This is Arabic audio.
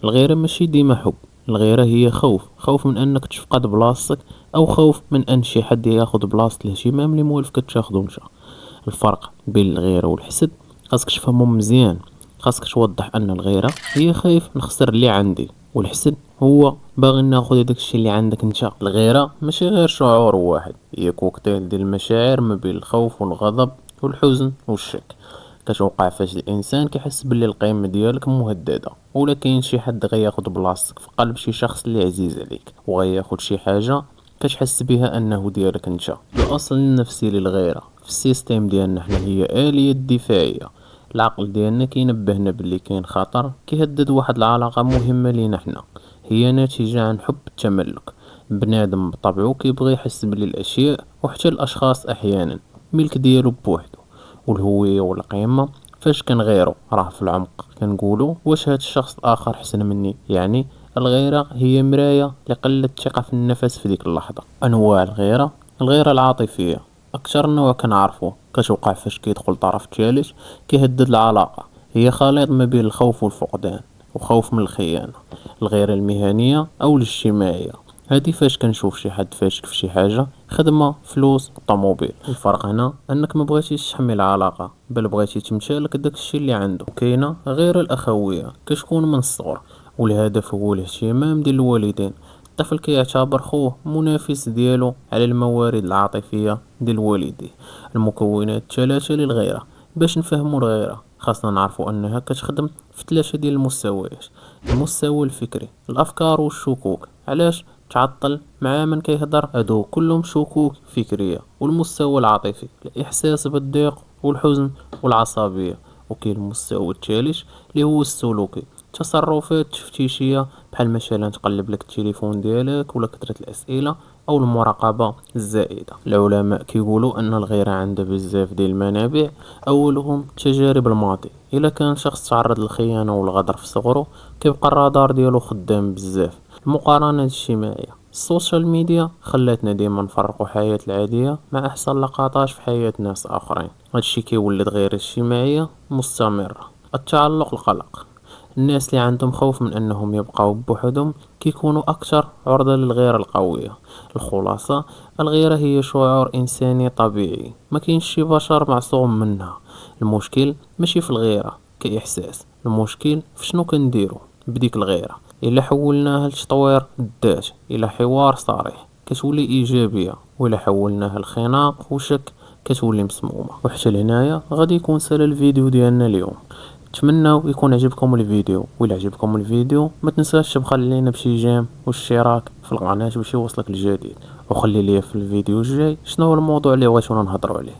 الغيرة ماشي ديما حب. الغيرة هي خوف من انك تفقد بلاصتك، او خوف من ان شي حد ياخد بلاصة الاهتمام اللي موالفك تاخدو نتا. الفرق بين الغيرة والحسد خاصك تفهمهم مزيان. خاصك توضح ان الغيرة هي خايف نخسر اللي عندي، والحسد هو باغي ناخد هداك الشي اللي عندك نتا. الغيرة ماشي غير شعور واحد، هي كوكتيل ديال المشاعر ما بين الخوف والغضب والحزن والشك. كتوقع فاش الانسان كيحس بلي القيمه ديالك مهدده، ولا كاين شي حد غياخد بلاصتك في قلب شي شخص اللي عزيز عليك، وغياخد شي حاجه كتحس بها انه ديالك انت. الاصل النفسي للغيره في السيستم ديالنا حنا هي اليه دفاعيه. العقل ديالنا كينبهنا بلي كاين خطر كيهدد واحد العلاقه مهمه لينا حنا. هي ناتجه عن حب التملك. بنادم بطبعه كيبغي يحس بلي الاشياء وحتى الاشخاص احيانا ملك ديالو بوحدو. والهوية والقيمة فاش كنغيرو راه في العمق كنقولو واش هاد الشخص الاخر حسن مني. يعني الغيرة هي مراية لقلة الثقة في النفس في ديك اللحظة. انواع الغيرة: الغيرة العاطفية اكثر نوع كنعرفوه كتوقع فاش كيدخل طرف ثالث كيهدد العلاقة. هي خليط ما بين الخوف والفقدان وخوف من الخيانة. الغيرة المهنية او الاجتماعية هادي فاش كنشوف شي حد فاشك في شي حاجة، خدمة، فلوس، طوموبيل. الفرق هنا انك ما بغيتيش تحمي العلاقة، بل بغيتي تمتلك داك الشي اللي عنده. وكاينة غير الاخوية كتكون من الصغر، والهدف هو الاهتمام ديال الوالدين. الطفل كيعتبر خوه منافس ديالو على الموارد العاطفية ديال والديه. المكونات الثلاثة للغيرة: باش نفهمو الغيرة خاصنا نعرفو انها كتخدم في ثلاثة ديال المستويات. المستوى الفكري: الافكار والشكوك. علاش تعطل مع من كيهضر؟ هادو كلهم شكوك فكرية. والمستوى العاطفي: الاحساس بالضيق والحزن والعصبية. وكاين المستوى الثالث اللي هو السلوكي: تصرفات تفتيشية، بحال مثلا تقلب لك التليفون ديالك، ولا كثرة الاسئلة، او المراقبة الزائدة. العلماء كيقولوا ان الغيرة عندها بزاف ديال المنابع. اولهم تجارب الماضي. الا كان شخص تعرض للخيانة والغدر في صغره كيبقى الرادار ديالو خدام بزاف. المقارنة الاجتماعية: السوشيال ميديا خلاتنا ديما نفرقو حياة العادية مع احسن لقطات في حياة ناس اخرين. هادشي كيولد غير اجتماعية مستمرة. التعلق القلق: الناس اللي عندهم خوف من انهم يبقاو بوحدهم كيكونوا اكثر عرضة للغيرة القوية. الخلاصة: الغيرة هي شعور انساني طبيعي، ما كاينش شي بشر معصوم منها. المشكل ماشي في الغيرة كاحساس، المشكل في شنو كنديرو بديك الغيرة. الا حولناها لتطوير الذات، الى حوار صريح، كتولي ايجابية. ولا حولناها لخناق وشك كتولي مسمومة. وحتى لهنايا غادي يكون سال الفيديو ديالنا اليوم. نتمنى يكون عجبكم الفيديو، وإلا عجبكم الفيديو ما تنساش تبخل لينا بشي جيم واشتراك في القناة باش يوصلك الجديد. وخلي لي في الفيديو الجاي شنو هو الموضوع اللي بغيتونا نهضروا عليه.